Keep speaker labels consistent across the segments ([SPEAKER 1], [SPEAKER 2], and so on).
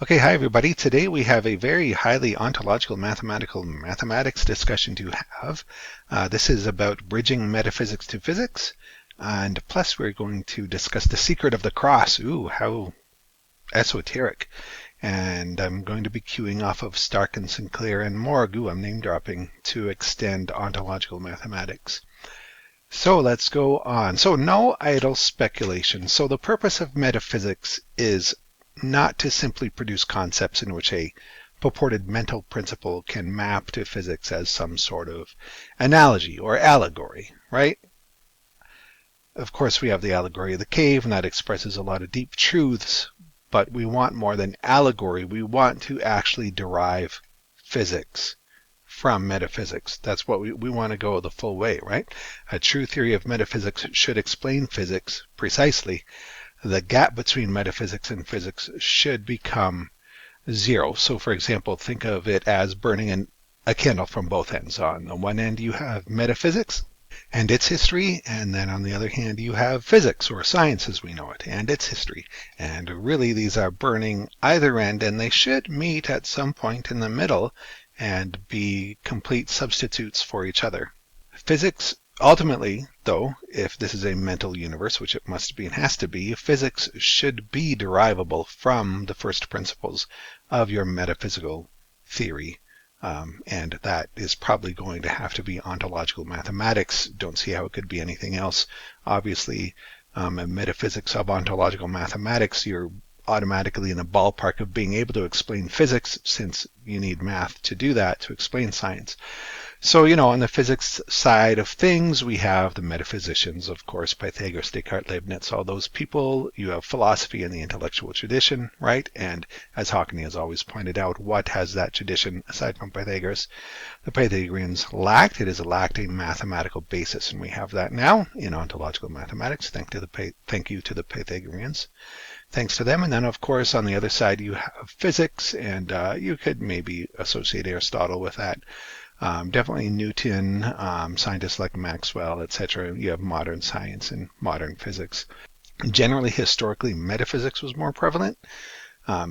[SPEAKER 1] Okay, hi everybody. Today we have a very highly ontological mathematics discussion to have. This is about bridging metaphysics to physics, and plus we're going to discuss the secret of the cross. Ooh, how esoteric. And I'm going to be queuing off of Stark and Sinclair and Morg. Ooh, I'm name dropping to extend ontological mathematics. So let's go on. So no idle speculation. So the purpose of metaphysics is not to simply produce concepts in which a purported mental principle can map to physics as some sort of analogy or allegory, right? Of course, we have the allegory of the cave, and that expresses a lot of deep truths, but we want more than allegory. We want to actually derive physics from metaphysics. That's what we want to go the full way, right? A true theory of metaphysics should explain physics precisely. The gap between metaphysics and physics should become zero. So, for example, think of it as burning a candle from both ends. On the one end, you have metaphysics and its history, and then on the other hand, you have physics, or science as we know it, and its history. And really, these are burning either end, and they should meet at some point in the middle and be complete substitutes for each other. Physics, ultimately, though, if this is a mental universe, which it must be and has to be, physics should be derivable from the first principles of your metaphysical theory. And that is probably going to have to be ontological mathematics. Don't see how it could be anything else. Obviously, in metaphysics of ontological mathematics, you're automatically in the ballpark of being able to explain physics, since you need math to do that, to explain science. So, on the physics side of things, we have the metaphysicians, of course, Pythagoras, Descartes, Leibniz, all those people. You have philosophy and the intellectual tradition, right? And as Hockney has always pointed out, what has that tradition, aside from Pythagoras, the Pythagoreans lacked? It has lacked a mathematical basis, and we have that now in ontological mathematics. Thank you to the Pythagoreans. Thanks to them. And then, of course, on the other side, you have physics, and you could maybe associate Aristotle with that. Definitely Newton, scientists like Maxwell, etc. You have modern science and modern physics. Generally, historically, metaphysics was more prevalent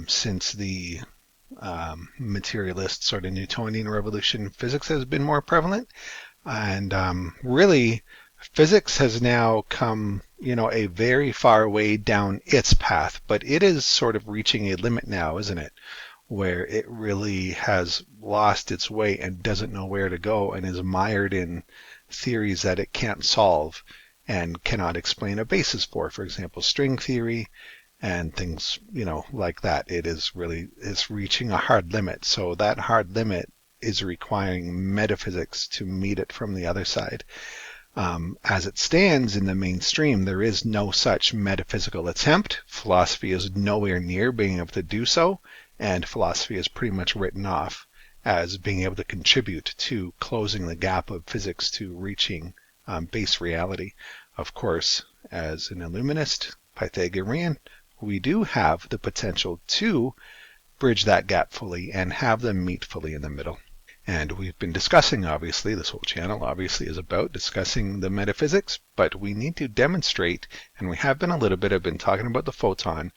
[SPEAKER 1] since the materialist sort of Newtonian revolution. Physics has been more prevalent, and really, physics has now come, a very far way down its path, but it is sort of reaching a limit now, isn't it? Where it really has lost its way and doesn't know where to go and is mired in theories that it can't solve and cannot explain a basis for example, string theory and things, like that. It's reaching a hard limit. So that hard limit is requiring metaphysics to meet it from the other side. As it stands in the mainstream, there is no such metaphysical attempt. Philosophy is nowhere near being able to do so. And philosophy is pretty much written off as being able to contribute to closing the gap of physics to reaching base reality. Of course, as an Illuminist, Pythagorean, we do have the potential to bridge that gap fully and have them meet fully in the middle. And we've been discussing, obviously, this whole channel obviously is about discussing the metaphysics, but we need to demonstrate, and we have been a little bit, I've been talking about the photon,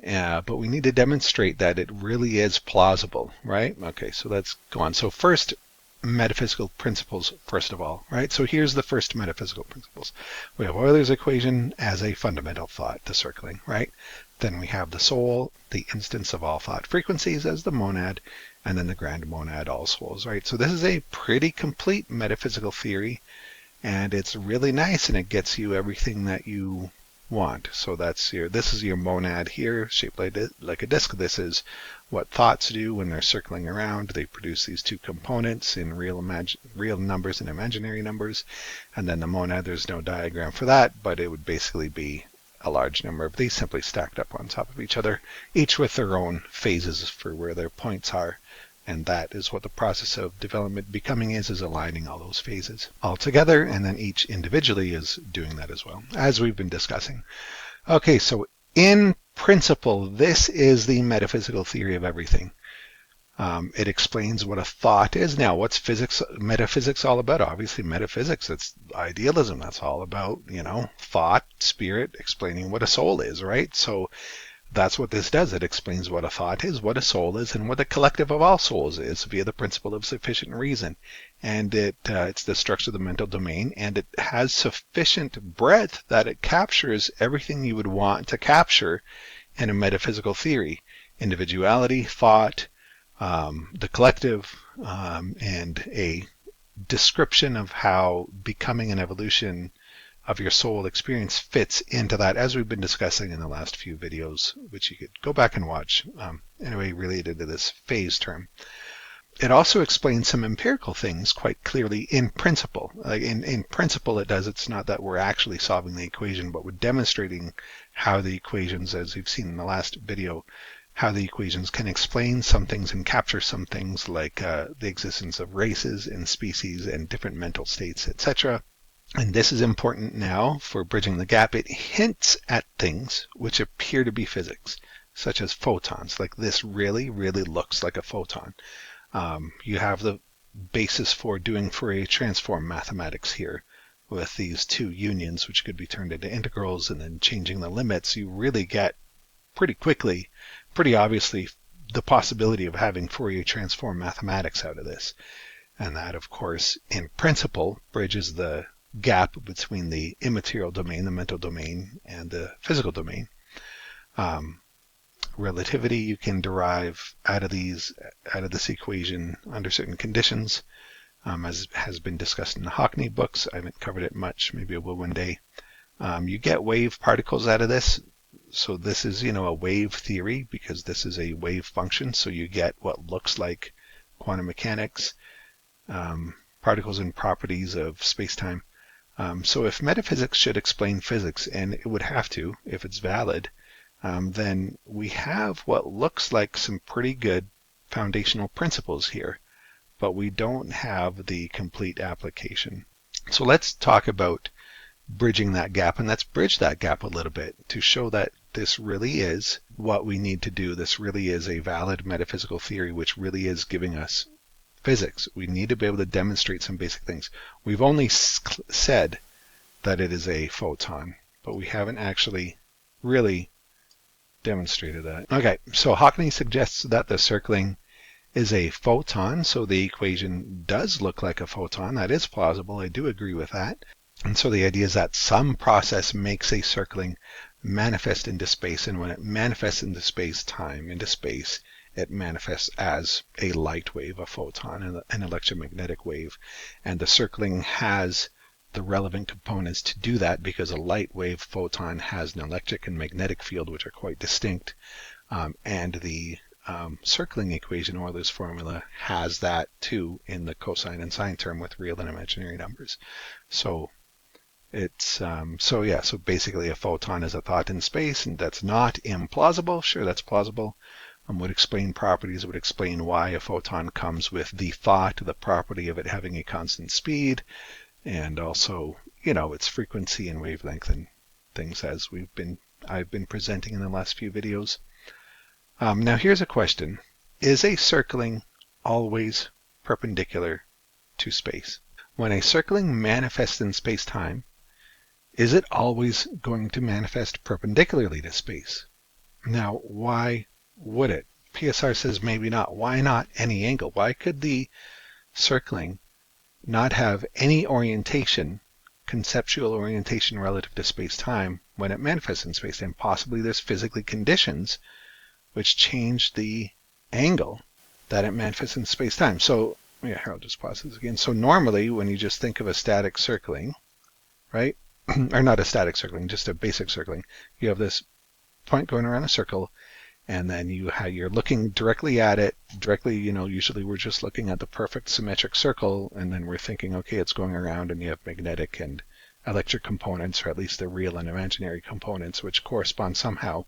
[SPEAKER 1] but we need to demonstrate that it really is plausible, right? Okay, so let's go on. So first, metaphysical principles, first of all, right? So here's the first metaphysical principles. We have Euler's equation as a fundamental thought, the circling, right? Then we have the soul, the instance of all thought frequencies, as the monad, and then the grand monad, all souls, right? So this is a pretty complete metaphysical theory, and it's really nice, and it gets you everything that you want. So this is your monad here, shaped like a disk. This is what thoughts do when they're circling around. They produce these two components in real numbers and imaginary numbers. And then the monad, there's no diagram for that, but it would basically be a large number of these simply stacked up on top of each other, each with their own phases for where their points are. And that is what the process of development becoming is aligning all those phases all together, and then each individually is doing that as well, as we've been discussing. Okay, so in principle, this is the metaphysical theory of everything. It explains what a thought is. Now, what's metaphysics all about? Obviously, metaphysics, it's idealism. That's all about, thought, spirit, explaining what a soul is, right? So that's what this does. It explains what a thought is, what a soul is, and what the collective of all souls is via the principle of sufficient reason. And it's the structure of the mental domain, and it has sufficient breadth that it captures everything you would want to capture in a metaphysical theory: individuality, thought, the collective, and a description of how becoming an evolution of your soul experience fits into that, as we've been discussing in the last few videos, which you could go back and watch, anyway, related to this phase term. It also explains some empirical things quite clearly in principle. Like in principle it does. It's not that we're actually solving the equation, but we're demonstrating how the equations, as you've seen in the last video, how the equations can explain some things and capture some things, like the existence of races and species and different mental states, etc. And this is important now for bridging the gap. It hints at things which appear to be physics, such as photons. Like this really looks like a photon. You have the basis for doing Fourier transform mathematics here with these two unions, which could be turned into integrals, and then changing the limits. You really get pretty quickly, pretty obviously, the possibility of having Fourier transform mathematics out of this. And that, of course, in principle, bridges the gap between the immaterial domain, the mental domain, and the physical domain. Relativity you can derive out of this equation under certain conditions, as has been discussed in the Hockney books. I haven't covered it much, maybe I will one day. You get wave particles out of this. So this is, a wave theory, because this is a wave function. So you get what looks like quantum mechanics, particles and properties of space-time. So if metaphysics should explain physics, and it would have to if it's valid, then we have what looks like some pretty good foundational principles here, but we don't have the complete application. So let's talk about bridging that gap, and let's bridge that gap a little bit to show that this really is what we need to do. This really is a valid metaphysical theory, which really is giving us physics. We need to be able to demonstrate some basic things. We've only said that it is a photon, but we haven't actually really demonstrated that. Okay, so Hockney suggests that the circling is a photon, so the equation does look like a photon. That is plausible. I do agree with that. And so the idea is that some process makes a circling manifest into space, and when it manifests into space-time, into space, it manifests as a light wave, a photon, an electromagnetic wave. And the circling has the relevant components to do that, because a light wave photon has an electric and magnetic field which are quite distinct, and the circling equation, Euler's formula, has that too in the cosine and sine term with real and imaginary numbers. So it's so basically a photon is a thought in space, and that's not implausible. Sure, that's plausible. Would explain properties, would explain why a photon comes with the thought, the property of it having a constant speed, and also, its frequency and wavelength and things, as I've been presenting in the last few videos. Now here's a question. Is a circling always perpendicular to space? When a circling manifests in space-time, is it always going to manifest perpendicularly to space? Now, why would it? PSR says maybe not. Why not any angle? Why could the circling not have any orientation, conceptual orientation relative to space-time when it manifests in space-time? Possibly there's physically conditions which change the angle that it manifests in space-time. So, here, I'll just pause this again. So normally when you just think of a static circling, right? Or not a static circling, just a basic circling. You have this point going around a circle, and then you're looking directly at it. Usually we're just looking at the perfect symmetric circle, and then we're thinking, okay, it's going around, and you have magnetic and electric components, or at least the real and imaginary components, which correspond somehow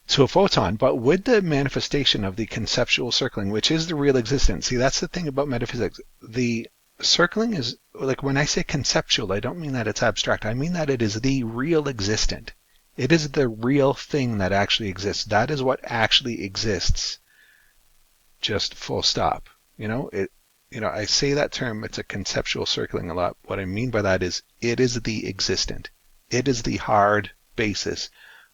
[SPEAKER 1] to a photon. But would the manifestation of the conceptual circling, which is the real existence, see, that's the thing about metaphysics. The circling is, like when I say conceptual, I don't mean that it's abstract. I mean that it is the real existent. It is the real thing that actually exists. That is what actually exists. Just full stop. I say that term, it's a conceptual circling a lot. What I mean by that is it is the existent. It is the hard basis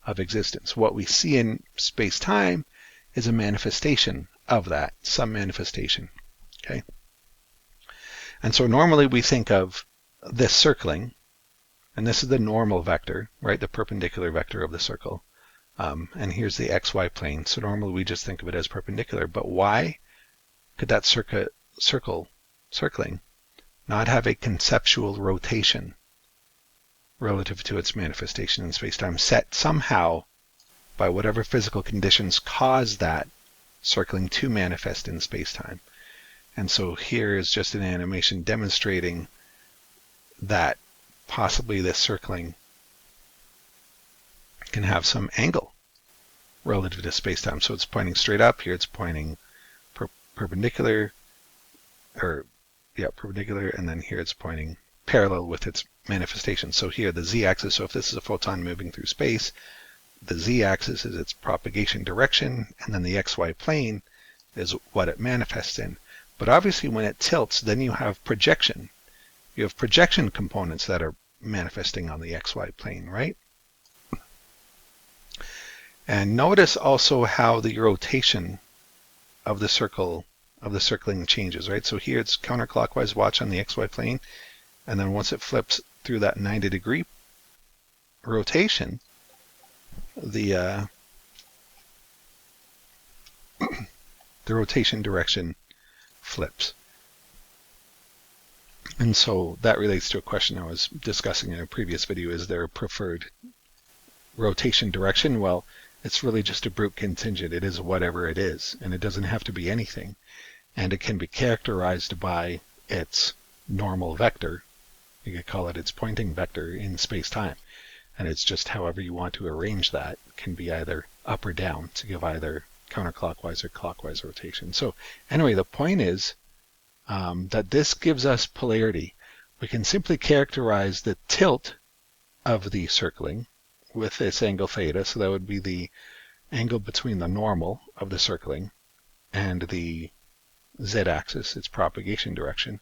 [SPEAKER 1] of existence. What we see in space-time is a manifestation of that, some manifestation. Okay. And so normally we think of this circling, and this is the normal vector, right? The perpendicular vector of the circle. And here's the xy plane. So normally we just think of it as perpendicular. But why could that circling not have a conceptual rotation relative to its manifestation in space-time, set somehow by whatever physical conditions cause that circling to manifest in space-time? And so here is just an animation demonstrating that possibly this circling can have some angle relative to space-time. So it's pointing straight up. Here it's pointing perpendicular, and then here it's pointing parallel with its manifestation. So here the z-axis, so if this is a photon moving through space, the z-axis is its propagation direction, and then the xy plane is what it manifests in. But obviously when it tilts, then you have projection. You have projection components that are manifesting on the xy plane, right? And notice also how the rotation of the circling changes, right? So here it's counterclockwise, watch on the xy plane, and then once it flips through that 90-degree rotation, the rotation direction flips. And so that relates to a question I was discussing in a previous video. Is there a preferred rotation direction? Well, it's really just a brute contingent. It is whatever it is, and it doesn't have to be anything. And it can be characterized by its normal vector. You could call it its pointing vector in space-time. And it's just however you want to arrange that. It can be either up or down to give either counterclockwise or clockwise rotation. So anyway, the point is that this gives us polarity. We can simply characterize the tilt of the circling with this angle theta. So that would be the angle between the normal of the circling and the z-axis, its propagation direction.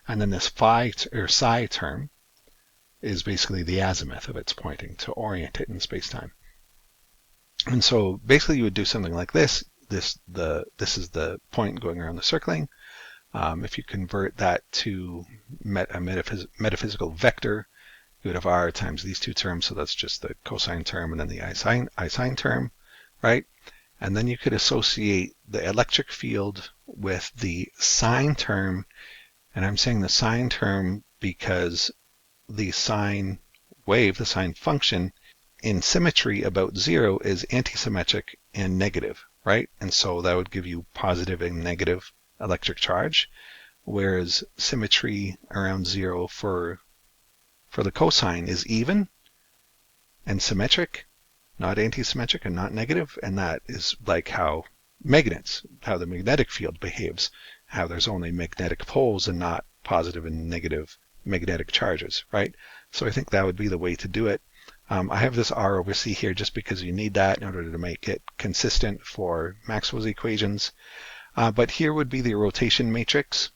[SPEAKER 1] And then this phi or psi term is basically the azimuth of its pointing to orient it in space-time. And so basically you would do something like this. This is the point going around the circling. If you convert that to a metaphysical vector, you would have r times these two terms, so that's just the cosine term and then the I sine term, right? And then you could associate the electric field with the sine term, and I'm saying the sine term because the sine wave, the sine function, in symmetry about 0 is antisymmetric and negative, right? And so that would give you positive and negative electric charge, whereas symmetry around 0 for the cosine is even and symmetric, not antisymmetric and not negative, and that is like how the magnetic field behaves, how there's only magnetic poles and not positive and negative magnetic charges, right? So I think that would be the way to do it. I have this R over C here just because you need that in order to make it consistent for Maxwell's equations. But here would be the rotation matrix,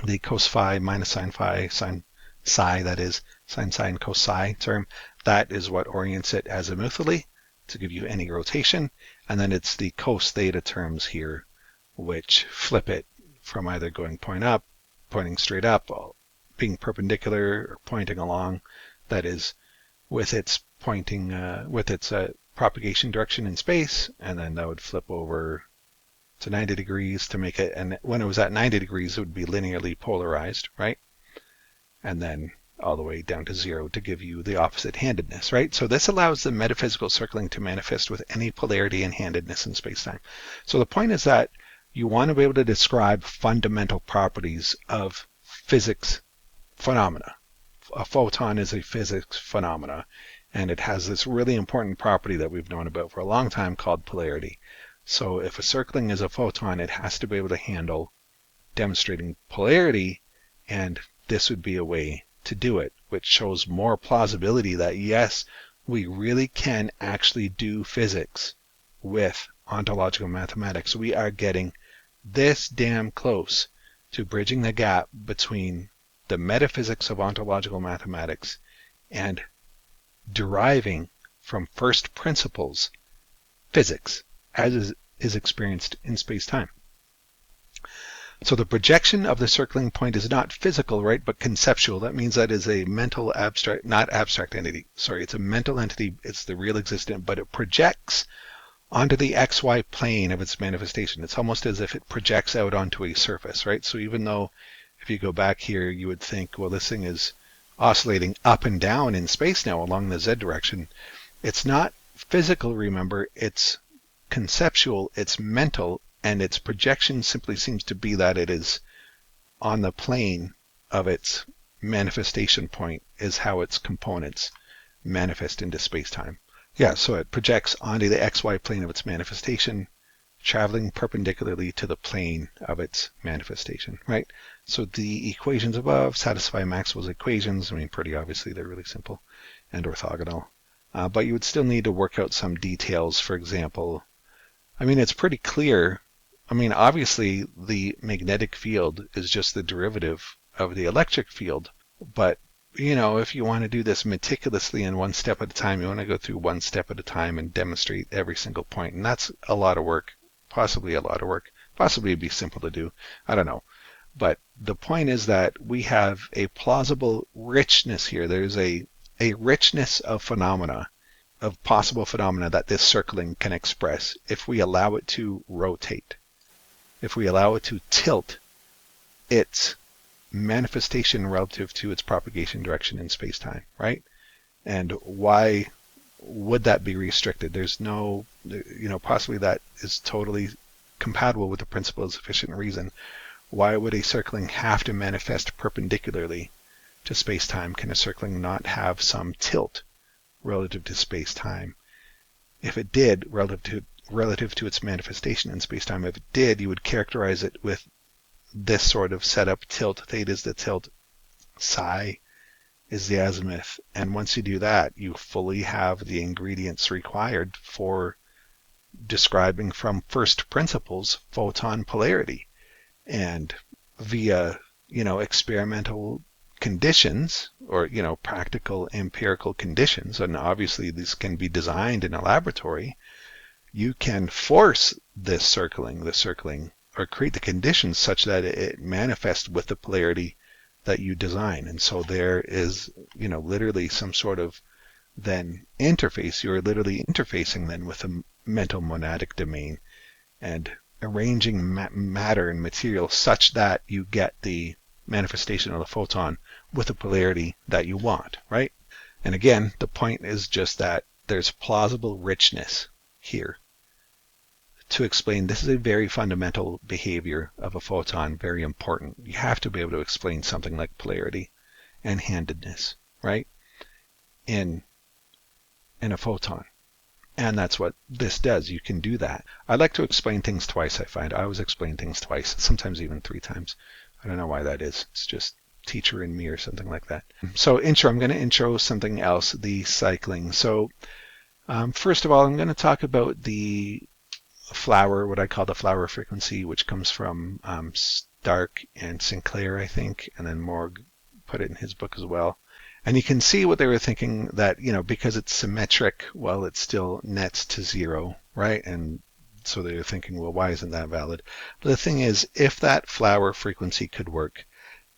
[SPEAKER 1] the cos phi minus sine phi, sine psi, that is, sine psi and cos psi term. That is what orients it azimuthally to give you any rotation. And then it's the cos theta terms here, which flip it from either pointing straight up, being perpendicular, or pointing along, that is, with its propagation direction in space, and then that would flip over to 90 degrees to make it, and when it was at 90 degrees, it would be linearly polarized, right? And then all the way down to 0 to give you the opposite handedness, right? So this allows the metaphysical circling to manifest with any polarity and handedness in space-time. So the point is that you want to be able to describe fundamental properties of physics phenomena. A photon is a physics phenomena, and it has this really important property that we've known about for a long time called polarity. So if a circling is a photon, it has to be able to handle demonstrating polarity, and this would be a way to do it, which shows more plausibility that yes, we really can actually do physics with ontological mathematics. We are getting this damn close to bridging the gap between the metaphysics of ontological mathematics and deriving from first principles physics as is experienced in space-time. So the projection of the circling point is not physical, right, but conceptual. That means that is a mental abstract, not abstract entity. Sorry, it's a mental entity. It's the real existent, but it projects onto the XY plane of its manifestation. It's almost as if it projects out onto a surface, right? So even though if you go back here, you would think, well, this thing is oscillating up and down in space now along the Z direction. It's not physical, remember, it's conceptual, it's mental, and its projection simply seems to be that it is on the plane of its manifestation point is how its components manifest into space-time. Yeah, so it projects onto the XY plane of its manifestation, traveling perpendicularly to the plane of its manifestation, right? So the equations above satisfy Maxwell's equations. I mean, pretty obviously, they're really simple and orthogonal. But you would still need to work out some details. For example, I mean, it's pretty clear. I mean, obviously, the magnetic field is just the derivative of the electric field. But, you know, if you want to do this meticulously and one step at a time, you want to go through one step at a time and demonstrate every single point. And that's a lot of work, possibly a lot of work. Possibly it'd be simple to do. I don't know. But the point is that we have a plausible richness here. There's a richness of phenomena, of possible phenomena that this circling can express if we allow it to rotate, if we allow it to tilt its manifestation relative to its propagation direction in space-time, right? And why would that be restricted? There's no, you know, possibly that is totally compatible with the principle of sufficient reason. Why would a circling have to manifest perpendicularly to space-time? Can a circling not have some tilt relative to space-time? If it did, relative to its manifestation in space-time, if it did, you would characterize it with this sort of setup: tilt, theta is the tilt, psi is the azimuth. And once you do that, you fully have the ingredients required for describing from first principles photon polarity. And via, you know, experimental conditions, or, you know, practical empirical conditions, and obviously these can be designed in a laboratory, you can force this circling, or create the conditions such that it manifests with the polarity that you design. And so there is, you know, literally some sort of then interface. You're literally interfacing then with a mental monadic domain and arranging matter and material such that you get the manifestation of the photon with the polarity that you want, right? And again, the point is just that there's plausible richness here to explain this is a very fundamental behavior of a photon, very important. You have to be able to explain something like polarity and handedness, right? In a photon. And that's what this does. You can do that. I like to explain things twice, I find. I always explain things twice, sometimes even 3 times. I don't know why that is. It's just teacher in me or something like that. So intro, I'm going to intro something else, the cycling. So first of all, I'm going to talk about the flower, what I call the flower frequency, which comes from Stark and Sinclair, I think, and then Morg put it in his book as well. And you can see what they were thinking, that, you know, because it's symmetric, well, it still nets to 0, right? And so they were thinking, well, why isn't that valid? But the thing is, if that flower frequency could work,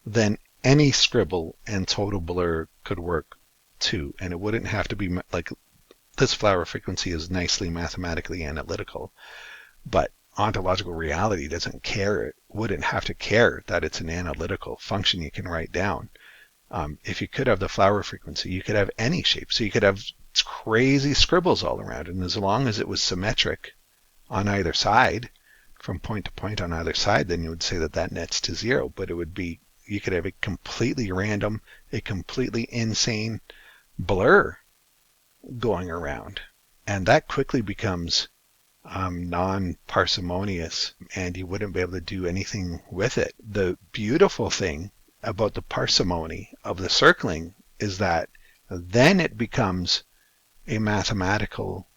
[SPEAKER 1] then any scribble and total blur could work too. And it wouldn't have to be like this flower frequency is nicely mathematically analytical, but ontological reality doesn't care. It wouldn't have to care that it's an analytical function you can write down. If you could have the flower frequency, you could have any shape. So you could have crazy scribbles all around, and as long as it was symmetric on either side, from point to point on either side, then you would say that that nets to 0. But it would be, you could have a completely random, a completely insane blur going around, and that quickly becomes non-parsimonious, and you wouldn't be able to do anything with it. The beautiful thing about the parsimony of the circling is that then it becomes a mathematical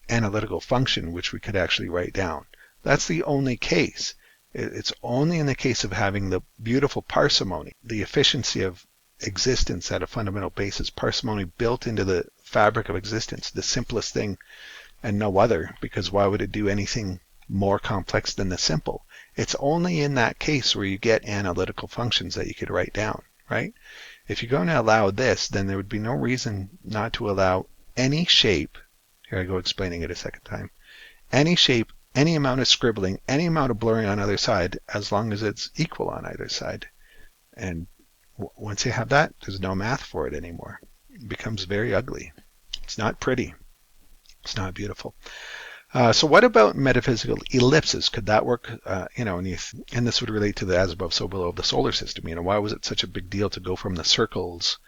[SPEAKER 1] analytical function which we could actually write down. That's the only case. It's only in the case of having the beautiful parsimony, the efficiency of existence at a fundamental basis, parsimony built into the fabric of existence, the simplest thing and no other, because why would it do anything more complex than the simple? It's only in that case where you get analytical functions that you could write down, right? If you're going to allow this, then there would be no reason not to allow any shape. Here I go explaining it a second time. Any shape, any amount of scribbling, any amount of blurring on either side, as long as it's equal on either side. And once you have that, there's no math for it anymore. It becomes very ugly. It's not pretty. It's not beautiful. So what about metaphysical ellipses? Could that work? And this would relate to the as above, so below of the solar system. Why was it such a big deal to go from the circles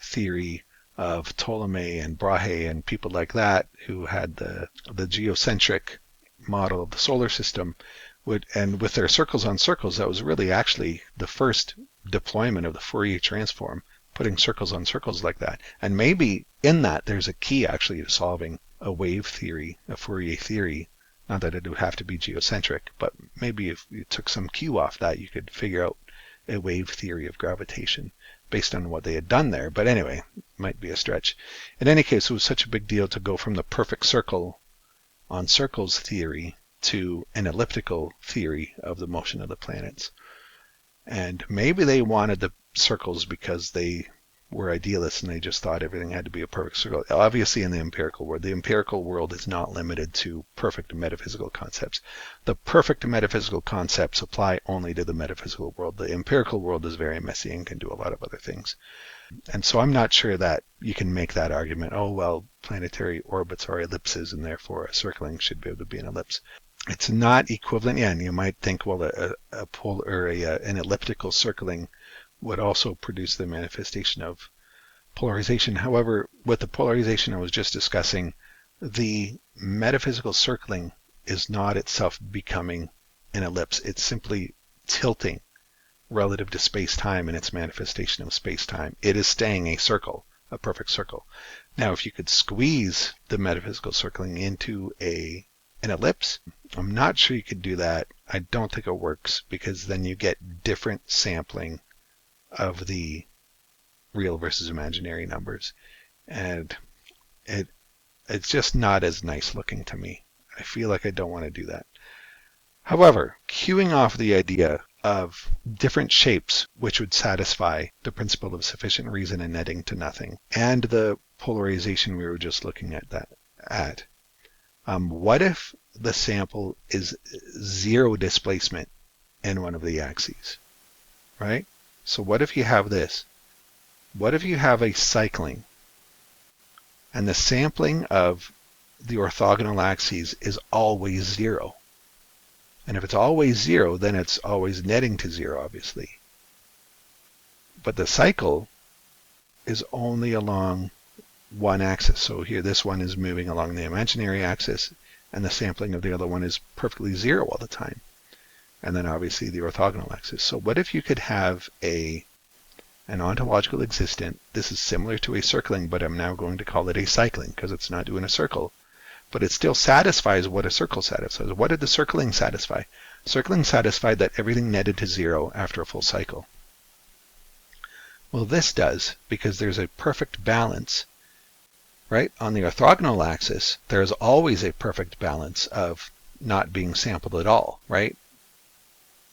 [SPEAKER 1] theory of Ptolemy and Brahe and people like that, who had the geocentric model of the solar system, and with their circles on circles, that was really actually the first deployment of the Fourier transform, putting circles on circles like that. And maybe in that there's a key actually to solving a wave theory, a Fourier theory. Not that it would have to be geocentric, but maybe if you took some cue off that, you could figure out a wave theory of gravitation based on what they had done there. But anyway, might be a stretch. In any case, it was such a big deal to go from the perfect circle on circles theory to an elliptical theory of the motion of the planets. And maybe they wanted the circles because they were idealists and they just thought everything had to be a perfect circle. Obviously in the empirical world is not limited to perfect metaphysical concepts. The perfect metaphysical concepts apply only to the metaphysical world. The empirical world is very messy and can do a lot of other things. And so I'm not sure that you can make that argument, oh, well, planetary orbits are ellipses and therefore a circling should be able to be an ellipse. It's not equivalent. Yeah, and you might think, well, an elliptical circling would also produce the manifestation of polarization. However, with the polarization I was just discussing, the metaphysical circling is not itself becoming an ellipse. It's simply tilting relative to space-time in its manifestation of space-time. It is staying a circle, a perfect circle. Now, if you could squeeze the metaphysical circling into an ellipse, I'm not sure you could do that. I don't think it works, because then you get different sampling of the real versus imaginary numbers, and it's just not as nice looking to me. I feel like I don't want to do that. However, cueing off the idea of different shapes which would satisfy the principle of sufficient reason and netting to nothing, and the polarization we were just looking at, what if the sample is zero displacement in one of the axes, right? So what if you have this? What if you have a cycling and the sampling of the orthogonal axes is always zero? And if it's always zero, then it's always netting to zero, obviously. But the cycle is only along one axis. So here, this one is moving along the imaginary axis, and the sampling of the other one is perfectly zero all the time. And then obviously the orthogonal axis. So what if you could have an ontological existent? This is similar to a circling, but I'm now going to call it a cycling because it's not doing a circle. But it still satisfies what a circle satisfies. What did the circling satisfy? Circling satisfied that everything netted to zero after a full cycle. Well, this does, because there's a perfect balance, right? On the orthogonal axis, there's always a perfect balance of not being sampled at all, right?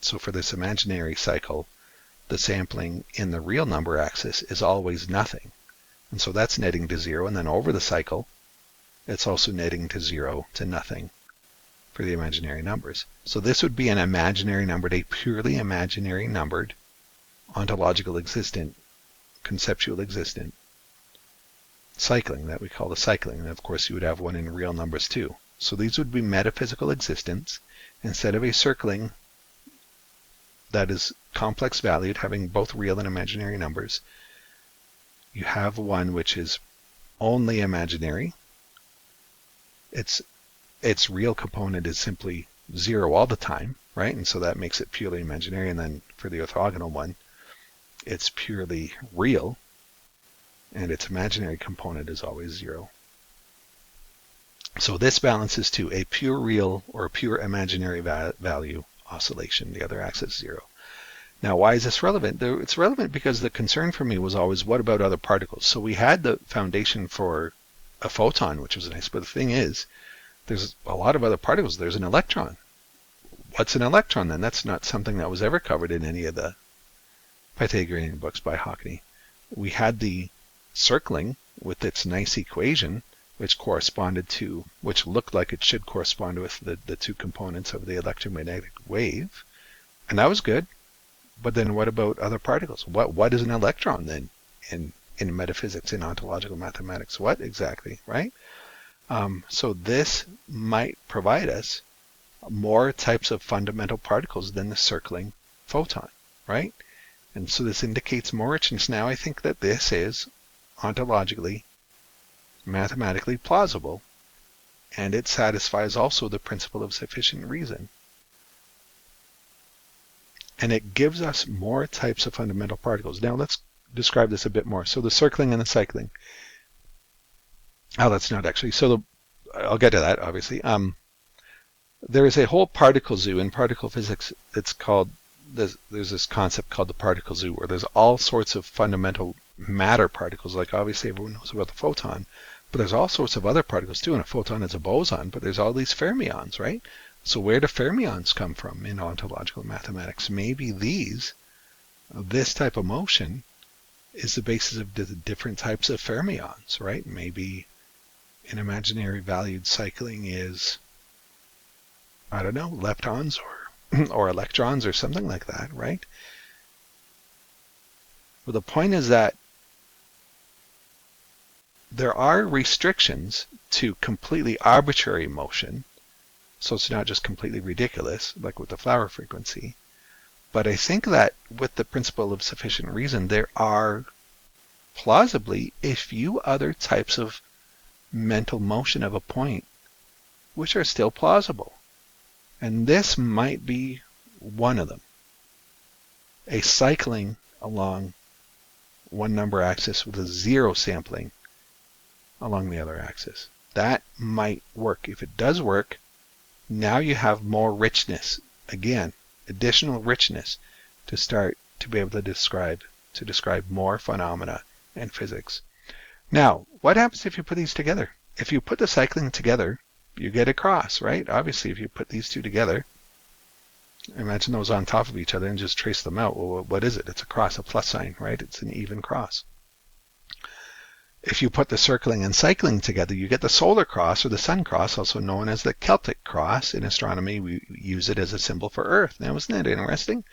[SPEAKER 1] So for this imaginary cycle, the sampling in the real number axis is always nothing. And so that's netting to zero. And then over the cycle, it's also netting to zero to nothing for the imaginary numbers. So this would be an imaginary numbered, a purely imaginary numbered, ontological existent, conceptual existent cycling that we call the cycling. And of course you would have one in real numbers too. So these would be metaphysical existents instead of a circling that is complex valued, having both real and imaginary numbers. You have one which is only imaginary. Its real component is simply zero all the time, right? And so that makes it purely imaginary. And then for the orthogonal one, it's purely real, and its imaginary component is always zero. So this balances to a pure real or pure imaginary value oscillation, the other axis zero. Now, why is this relevant? It's relevant because the concern for me was always, what about other particles? So we had the foundation for a photon, which was nice. But the thing is, there's a lot of other particles. There's an electron. What's an electron then? That's not something that was ever covered in any of the Pythagorean books by Hockney. We had the circling with its nice equation, which looked like it should correspond with the two components of the electromagnetic wave. And that was good. But then what about other particles? What is an electron then in metaphysics, in ontological mathematics? What exactly, right? So this might provide us more types of fundamental particles than the circling photon, right? And so this indicates more richness. Now I think that this is ontologically, mathematically plausible, and it satisfies also the principle of sufficient reason. And it gives us more types of fundamental particles. Now let's describe this a bit more. So the circling and the cycling. Oh, that's not actually. So I'll get to that, obviously. There is a whole particle zoo in particle physics. It's called, there's this concept called the particle zoo, where there's all sorts of fundamental matter particles. Like obviously everyone knows about the photon, but there's all sorts of other particles too. And a photon is a boson, but there's all these fermions, right? So where do fermions come from in ontological mathematics? Maybe this type of motion is the basis of the different types of fermions, right? Maybe an imaginary valued cycling is, I don't know, leptons or electrons or something like that, right? Well, the point is that there are restrictions to completely arbitrary motion, so it's not just completely ridiculous, like with the flower frequency. But I think that with the principle of sufficient reason, there are plausibly a few other types of mental motion of a point which are still plausible. And this might be one of them. A cycling along one number axis with a zero sampling along the other axis. That might work. If it does work, now you have more richness. Again, additional richness to start to be able to describe more phenomena and physics. Now, what happens if you put these together? If you put the cycling together, you get a cross, right? Obviously, if you put these two together, imagine those on top of each other and just trace them out. Well, what is it? It's a cross, a plus sign, right? It's an even cross. If you put the circling and cycling together, you get the solar cross or the sun cross, also known as the Celtic cross. In astronomy, we use it as a symbol for Earth. Now, isn't that interesting?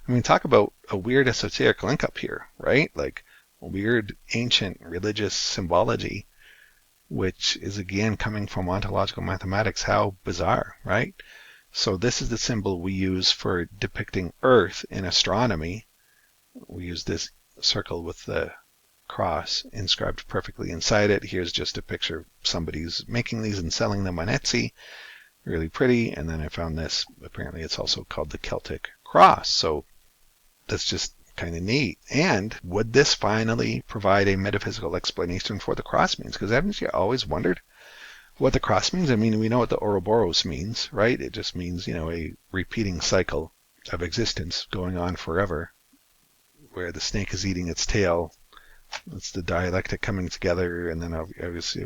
[SPEAKER 1] I mean, talk about a weird esoteric link up here, right? Like weird ancient religious symbology, which is again coming from ontological mathematics. How bizarre, right? So this is the symbol we use for depicting Earth in astronomy. We use this circle with the cross inscribed perfectly inside it. Here's just a picture of somebody's making these and selling them on Etsy. Really pretty. And then I found this. Apparently it's also called the Celtic cross. So that's just kind of neat. And would this finally provide a metaphysical explanation for the cross means? Because haven't you always wondered what the cross means? I mean, we know what the Ouroboros means, right? It just means, a repeating cycle of existence going on forever, where the snake is eating its tail. It's the dialectic coming together, and then obviously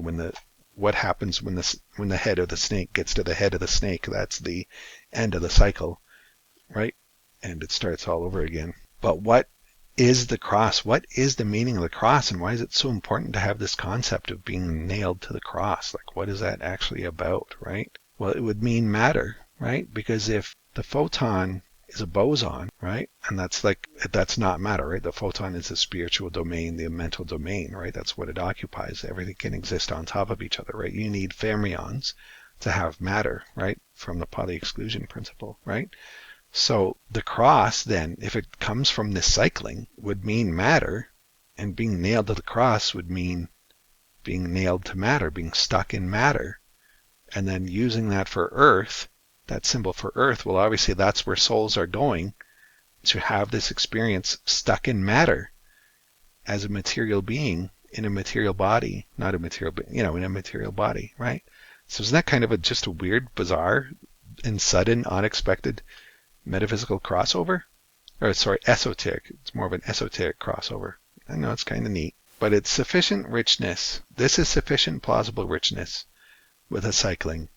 [SPEAKER 1] what happens when the head of the snake gets to the head of the snake, that's the end of the cycle, right? And it starts all over again. But what is the cross? What is the meaning of the cross, and why is it so important to have this concept of being nailed to the cross? Like, what is that actually about, right? Well, it would mean matter, right? Because if the photon is a boson, right? And that's not matter, right? The photon is the spiritual domain, the mental domain, right? That's what it occupies. Everything can exist on top of each other, right? You need fermions to have matter, right? From the Pauli exclusion principle, right? So the cross then, if it comes from this cycling, would mean matter, and being nailed to the cross would mean being nailed to matter, being stuck in matter. And then using that for Earth, that symbol for Earth, well, obviously that's where souls are going, to have this experience stuck in matter as a material being in a material body, not a material, in a material body, right? So isn't that kind of just a weird, bizarre, and sudden, unexpected metaphysical crossover? Or sorry, esoteric. It's more of an esoteric crossover. I know, it's kind of neat. but it's sufficient richness. This is sufficient plausible richness with a cycling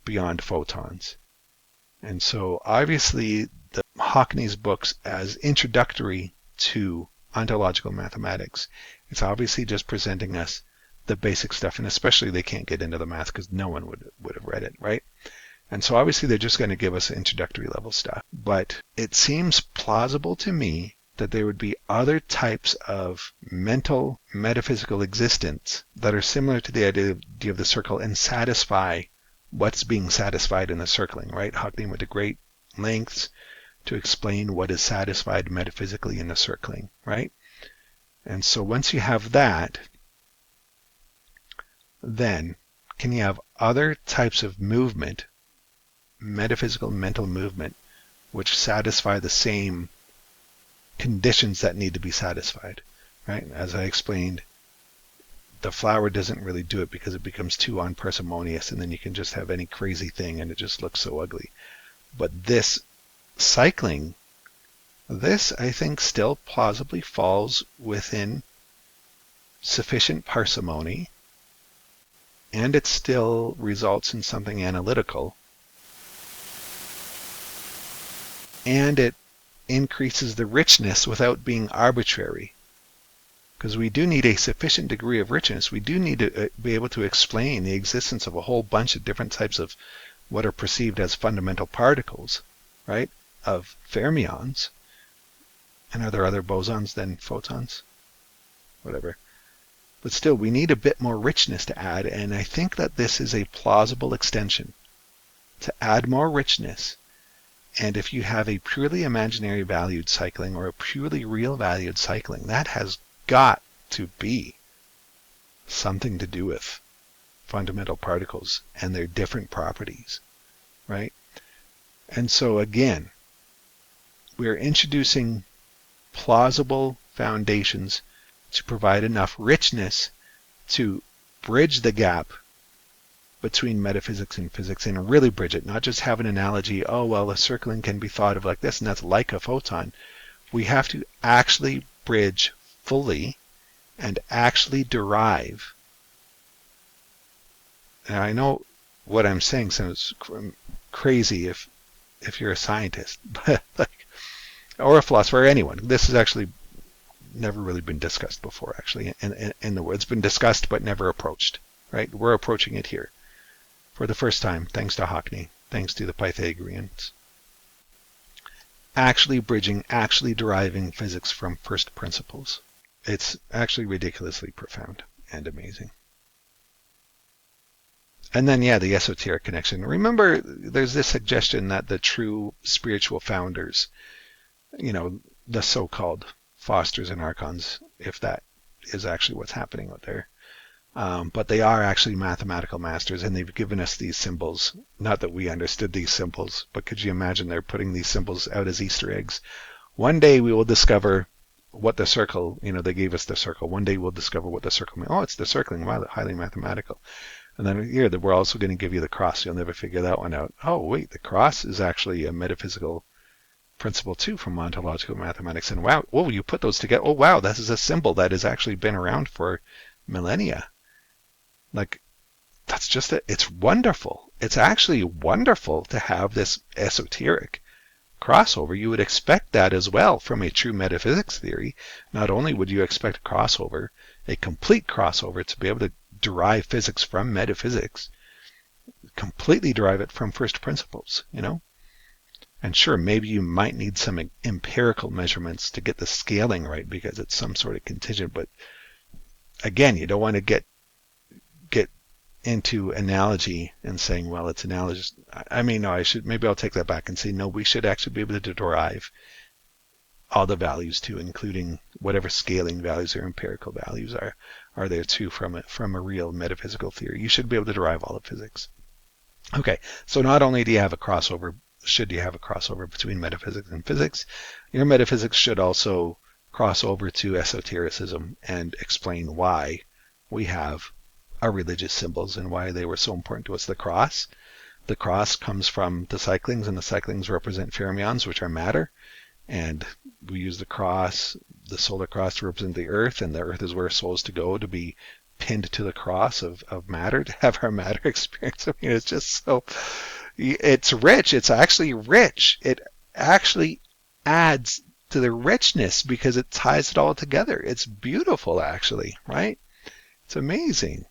[SPEAKER 1] beyond photons. And so obviously the Hockney's books as introductory to ontological mathematics, it's obviously just presenting us the basic stuff, and especially they can't get into the math because no one would have read it, right? And so obviously they're just going to give us introductory level stuff. But it seems plausible to me that there would be other types of mental, metaphysical existence that are similar to the idea of the circle and satisfy what's being satisfied in the circling, right? Hockney went to great lengths to explain what is satisfied metaphysically in the circling, right? And so once you have that, then can you have other types of movement, metaphysical mental movement, which satisfy the same conditions that need to be satisfied, right? As I explained, the flower doesn't really do it because it becomes too unparsimonious, and then you can just have any crazy thing and it just looks so ugly. But this cycling, this I think still plausibly falls within sufficient parsimony, and it still results in something analytical, and it increases the richness without being arbitrary. Because we do need a sufficient degree of richness. We do need to be able to explain the existence of a whole bunch of different types of what are perceived as fundamental particles, right? Of fermions. And are there other bosons than photons? Whatever. But still, we need a bit more richness to add, and I think that this is a plausible extension to add more richness. And if you have a purely imaginary valued cycling or a purely real valued cycling, that has got to be something to do with fundamental particles and their different properties, right? And so again, we're introducing plausible foundations to provide enough richness to bridge the gap between metaphysics and physics, and really bridge it, not just have an analogy, oh, well, a circling can be thought of like this, and that's like a photon. We have to actually bridge fully and actually derive. Now, I know what I'm saying sounds crazy if you're a scientist, but or a philosopher, or anyone. This has actually never really been discussed before, actually, in the world. It's been discussed but never approached, right? We're approaching it here for the first time, thanks to Hockney, thanks to the Pythagoreans. Actually bridging, actually deriving physics from first principles. It's actually ridiculously profound and amazing. And then, yeah, the esoteric connection. Remember, there's this suggestion that the true spiritual founders, you know, the so-called Fosters and Archons, if that is actually what's happening out there, but they are actually mathematical masters, and they've given us these symbols. Not that we understood these symbols, but could you imagine they're putting these symbols out as Easter eggs? One day we will discover what the circle, you know, they gave us the circle. One day we'll discover what the circle means. Oh, it's the circling, wow, highly mathematical. And then here, we're also going to give you the cross. You'll never figure that one out. Oh, wait, the cross is actually a metaphysical principle too from ontological mathematics. And wow, oh, you put those together. Oh, wow, this is a symbol that has actually been around for millennia. Like, that's just it. It's wonderful. It's actually wonderful to have this esoteric crossover. You would expect that as well from a true metaphysics theory. Not only would you expect a crossover, a complete crossover, to be able to derive physics from metaphysics, completely derive it from first principles, you know? And sure, maybe you might need some empirical measurements to get the scaling right because it's some sort of contingent, but again, you don't want to get into analogy and saying, well, it's analogous. I mean, no, maybe I'll take that back and say, no, we should actually be able to derive all the values too, including whatever scaling values or empirical values are there too from a real metaphysical theory. You should be able to derive all of physics. Okay, so not only do you have a crossover, should you have a crossover between metaphysics and physics, your metaphysics should also cross over to esotericism and explain why we have our religious symbols and why they were so important to us. The cross comes from the cyclings, and the cyclings represent fermions, which are matter, and we use the cross. the solar cross represents the earth, and the earth is where souls to go to be pinned to the cross of matter, to have our matter experience. I mean, it's just so, it's rich. It's actually rich. It actually adds to the richness because it ties it all together. It's beautiful, actually, right? It's amazing.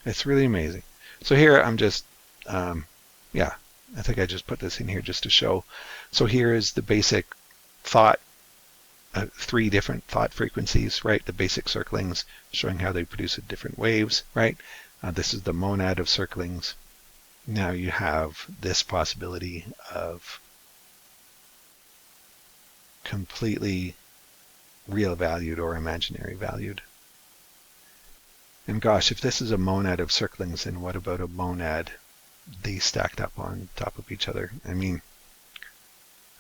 [SPEAKER 1] It's really amazing. So here I'm just, yeah, I think I just put this in here just to show. So here is the basic thought, 3 different thought frequencies, right? The basic circlings showing how they produce different waves, right? This is the monad of circlings. Now you have this possibility of completely real valued or imaginary valued. And gosh, if this is a monad of circlings, then what about a monad, these stacked up on top of each other? I mean,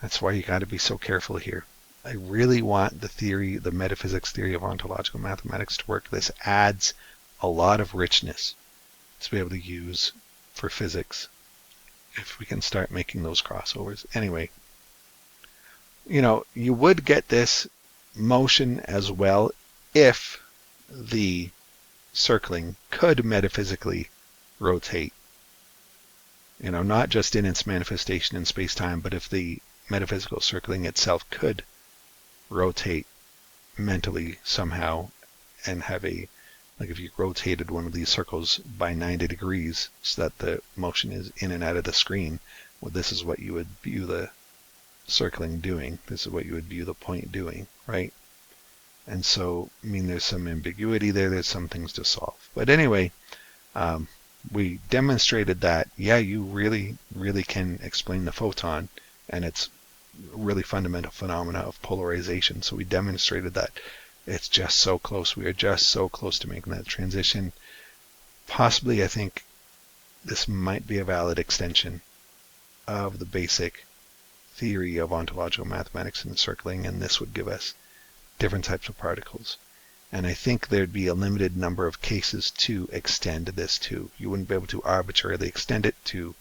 [SPEAKER 1] that's why you got to be so careful here. I really want the theory, the metaphysics theory of ontological mathematics to work. This adds a lot of richness to be able to use for physics if we can start making those crossovers. Anyway, you know, you would get this motion as well if the circling could metaphysically rotate. You know, not just in its manifestation in space-time, but if the metaphysical circling itself could rotate mentally somehow and have a, like if you rotated one of these circles by 90 degrees so that the motion is in and out of the screen, well, this is what you would view the circling doing. This is what you would view the point doing, right? And so, I mean, there's some ambiguity there. There's some things to solve. But anyway, we demonstrated that, yeah, you really, really can explain the photon and its really fundamental phenomena of polarization. So we demonstrated that it's just so close. We are just so close to making that transition. Possibly, I think this might be a valid extension of the basic theory of ontological mathematics and circling, and this would give us different types of particles. And I think there'd be a limited number of cases to extend this to. You wouldn't be able to arbitrarily extend it to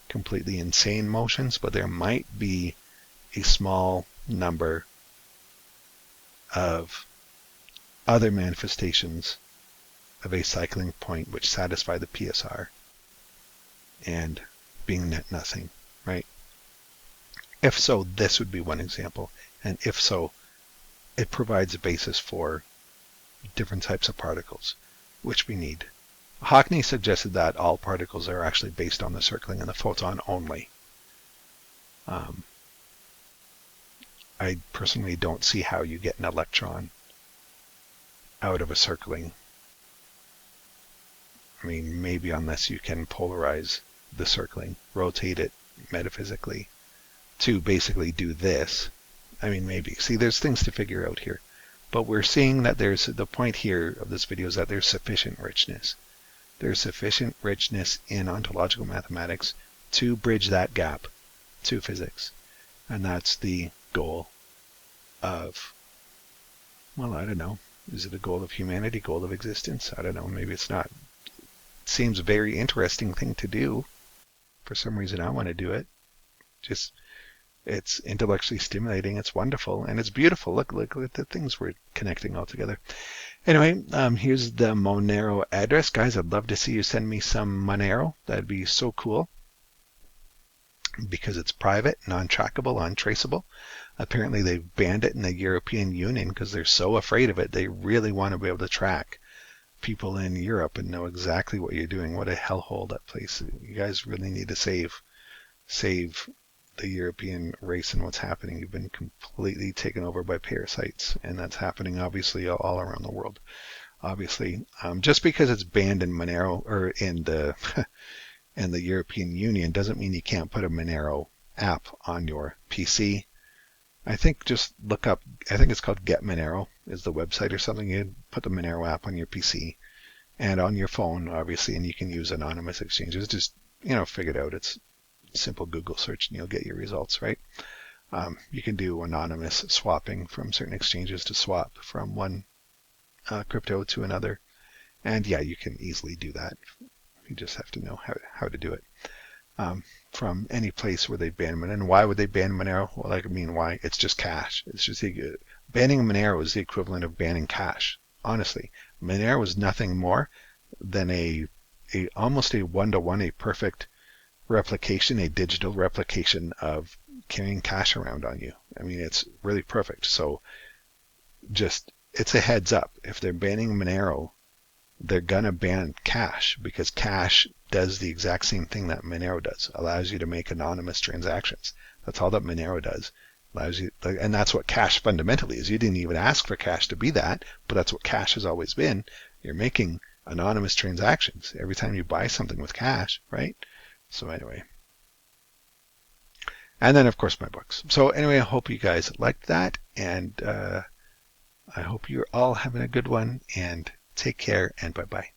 [SPEAKER 1] completely insane motions, but there might be a small number of other manifestations of a cycling point which satisfy the PSR and being net nothing, right? If so, this would be one example. And if so, it provides a basis for different types of particles, which we need. Hockney suggested that all particles are actually based on the circling and the photon only. I personally don't see how you get an electron out of a circling. I mean, maybe unless you can polarize the circling, rotate it metaphysically to basically do this. I mean, maybe. See, there's things to figure out here. But we're seeing that there's, the point here of this video is that there's sufficient richness. There's sufficient richness in ontological mathematics to bridge that gap to physics. And that's the goal of, well, I don't know. Is it a goal of humanity, goal of existence? I don't know. Maybe it's not. It seems a very interesting thing to do. For some reason, I want to do it. Just, it's intellectually stimulating. It's wonderful. And it's beautiful. Look at the things we're connecting all together. Anyway, here's the Monero address. Guys, I'd love to see you send me some Monero. That'd be so cool. Because it's private, non-trackable, untraceable. Apparently they've banned it in the European Union because they're so afraid of it. They really want to be able to track people in Europe and know exactly what you're doing. What a hellhole that place. You guys really need to save the European race and what's happening. You've been completely taken over by parasites, and that's happening obviously all around the world. Obviously, just because it's banned in Monero or in the in the European Union doesn't mean you can't put a Monero app on your PC. I think just look up, I think it's called Get Monero is the website or something. You put the Monero app on your PC and on your phone, obviously, and you can use anonymous exchanges. Just, figure it out. It's simple Google search and you'll get your results, right? You can do anonymous swapping from certain exchanges to swap from one crypto to another. And yeah, you can easily do that. You just have to know how to do it. from any place where they ban Monero. And why would they ban Monero? Well, I mean, why? It's just cash. It's just banning Monero is the equivalent of banning cash. Honestly, Monero is nothing more than almost a one-to-one, a perfect replication, a digital replication of carrying cash around on you. I mean, it's really perfect. So just, it's a heads up. If they're banning Monero, they're gonna ban cash, because cash does the exact same thing that Monero does. Allows you to make anonymous transactions. That's all that Monero does. Allows you, and that's what cash fundamentally is. You didn't even ask for cash to be that, but that's what cash has always been. You're making anonymous transactions every time you buy something with cash, right? So anyway. And then of course my books. So anyway, I hope you guys liked that, and I hope you're all having a good one, and take care, and bye-bye.